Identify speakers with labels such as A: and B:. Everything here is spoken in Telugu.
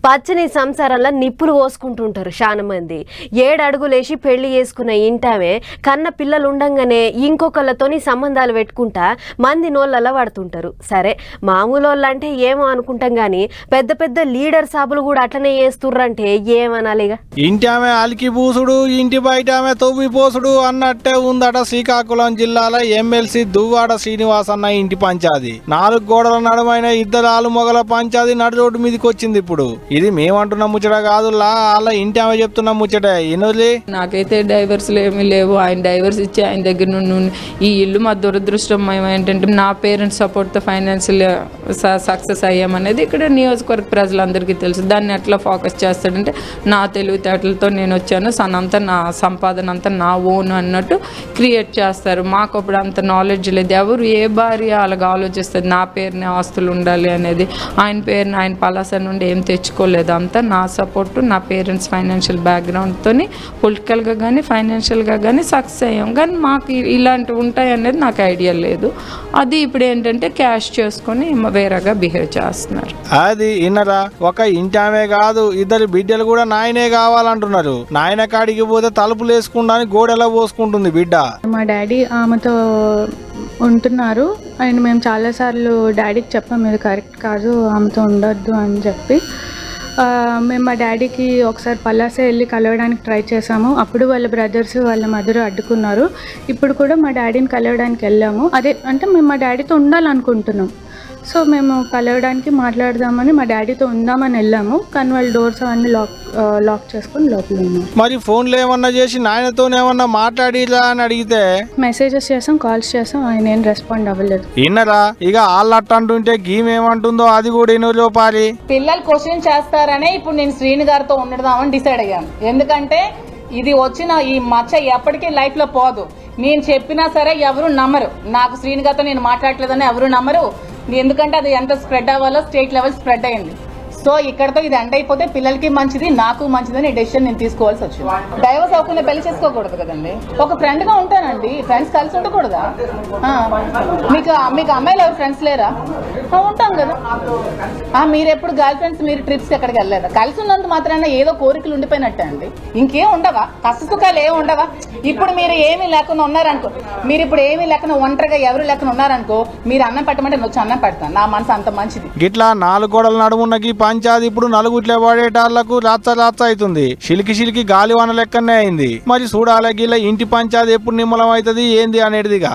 A: పచ్చని సంసారంలో నిప్పులు పోసుకుంటుంటారు చాలా మంది. 7 అడుగులేసి పెళ్లి చేసుకున్న ఇంటామే కన్న పిల్లలు ఉండంగానే ఇంకొకళ్ళతోని సంబంధాలు పెట్టుకుంటా మంది నోళ్ళలా పడుతుంటారు. సరే మామూలు అంటే ఏమో అనుకుంటాం కానీ పెద్ద పెద్ద లీడర్ సాబులు కూడా అట్లనే చేస్తుర్రంటే ఏమనాలిగా.
B: ఇంటి ఆమె అలికి పూసుడు, ఇంటి బయట ఆమె తవ్వి పోసుడు అన్నట్టే ఉందట శ్రీకాకుళం జిల్లాలో ఎమ్మెల్సీ దువ్వాడ శ్రీనివాస్ అన్న ఇంటి పంచాది. 4 గోడల నడుమైన ఇద్దరు ఆలుమొగల పంచాది నడు రోడ్డు మీదకి వచ్చింది. ఇప్పుడు ఇది మేమంటున్న ముచ్చట కాదులా, వాళ్ళ ఇంటి ఆమె చెప్తున్న ముచ్చట. ఎనులే
C: నాకైతే డైవర్స్లు ఏమీ లేవు. ఆయన డైవర్స్ ఇచ్చి ఆయన దగ్గర నుండి ఈ ఇల్లు మా దురదృష్టం ఏంటంటే నా పేరెంట్స్ సపోర్ట్తో ఫైనాన్షియల్ సక్సెస్ అయ్యామనేది ఇక్కడ నియోజకవర్గ ప్రజలందరికీ తెలుసు. దాన్ని ఎట్లా ఫోకస్ చేస్తాడంటే నా తెలివితేటలతో నేను వచ్చాను, సనంతా నా సంపాదన అంతా నా ఓన్ అన్నట్టు క్రియేట్ చేస్తారు. మాకు అప్పుడు అంత నాలెడ్జ్ లేదు. ఎవరు ఏ భార్య అలాగా ఆలోచిస్తుంది నా పేరునే ఆస్తులు ఉండాలి అనేది. ఆయన పేరుని ఆయన పలాస నుండి ఏం తెచ్చుకోలేదు. అంతా నా సపోర్టు, నా పేరెంట్స్ ఫైనాన్షియల్ బ్యాక్గ్రౌండ్తో పొలిటికల్గా కానీ ఫైనాన్షియల్గా కానీ సక్సెస్ అయ్యాం. కానీ మాకు ఇలాంటివి ఉంటాయి అనేది నాకు ఐడియా లేదు. అది ఇప్పుడు ఏంటంటే క్యాష్ చేసుకొని వేరేగా బిహేవ్ చేస్తున్నారు.
B: అది ఇన్నరా, ఒక ఇంటి ఆమె కాదు ఇద్దరు బిడ్డలు కూడా నాయనే కావాలంటున్నారు. నాయన కాడికి పోతే తలుపులు వేసుకుంటా గోడెలా పోసుకుంటుంది బిడ్డ.
D: మా డాడీ ఆమెతో ఉంటున్నారు అండ్ మేము చాలాసార్లు డాడీకి చెప్పాము ఇది కరెక్ట్ కాదు, ఆమెతో ఉండొద్దు అని చెప్పి. మేము మా డాడీకి ఒకసారి పలాసే వెళ్ళి కలవడానికి ట్రై చేసాము. అప్పుడు వాళ్ళ బ్రదర్స్ వాళ్ళ మదర్ అడ్డుకున్నారు. ఇప్పుడు కూడా మా డాడీని కలవడానికి వెళ్ళాము. అదే అంటే మేము మా డాడీతో ఉండాలనుకుంటున్నాం. సో మేము కలవడానికి మాట్లాడదామని మా డాడీతో ఉందామని వెళ్ళాము. కానీ వాళ్ళు డోర్స్ అవన్నీ లాక్ చేసుకొని లోపల ఉన్నాం.
B: మరి ఫోన్లో ఏమన్నా చేసి నాయనతో ఏమన్నా మాట్లాడిలా అని అడిగితే
D: మెసేజెస్ చేసాం, కాల్స్ చేసాం, ఆయన ఏం రెస్పాండ్ అవ్వలేదు.
B: ఇన్నరా, ఇక వాళ్ళట్టు అంటుంటే గీమేమంటుందో అది కూడా ఇన్నో పాలి.
E: పిల్లలు క్వశ్చన్ చేస్తారనే ఇప్పుడు నేను శ్రీని గారితో ఉండదామని డిసైడ్ అయ్యాను. ఎందుకంటే ఇది వచ్చిన ఈ మచ్చ ఎప్పటికీ లైఫ్ లో పోదు. నేను చెప్పినా సరే ఎవరు నమ్మరు. నాకు శ్రీని గారితో నేను మాట్లాడలేదని ఎవరు నమ్మరు. ఎందుకంటే అది ఎంత స్ప్రెడ్ అవ్వాలో స్టేట్ లెవెల్ స్ప్రెడ్ అయింది. సో ఇక్కడతో ఇది ఎండ్ అయిపోతే పిల్లలకి మంచిది, నాకు మంచిదని డెసిషన్ నేను తీసుకోవాల్సి వచ్చింది. డైవర్స్ అవ్వకుండా పెళ్లి చేసుకోకూడదు కదండి. ఒక ఫ్రెండ్ గా ఉంటానండి, ఫ్రెండ్స్ కలిసి ఉండకూడదా? మీకు అమ్మాయిలు ఎవరు ఫ్రెండ్స్ లేరా? ఉంటాం కదా. మీరు ఎప్పుడు గర్ల్ ఫ్రెండ్స్ మీరు ట్రిప్స్ ఎక్కడికి వెళ్ళలేదా? కలిసి ఉన్నంత మాత్రాన ఏదో కోరికలు ఉండిపోయినట్టే అండి. ఇంకేం ఉండవా? కష్ట సుఖాలు ఏమి ఉండవా? ఇప్పుడు మీరు ఏమీ లేకుండా ఉన్నారనుకో, మీరు ఇప్పుడు ఏమీ లేకుండా ఒంటరిగా ఎవరు లేకుండా ఉన్నారనుకో, మీరు అన్నం పెట్టమంటే వచ్చి అన్నం పెడతాను. నా మనసు అంత మంచిది.
B: గిట్లా 4 గోడల నడుమున్నకి పంచాది ఇప్పుడు నలుగుట్లే పడేటాళ్లకు రాత్త అవుతుంది. చిలికి గాలివాన లెక్కనే అయింది. మరి చూడాలి గిల్ల ఇంటి పంచాది ఎప్పుడు నిమ్మలం అవుతుంది ఏంది అనేటిదిగా.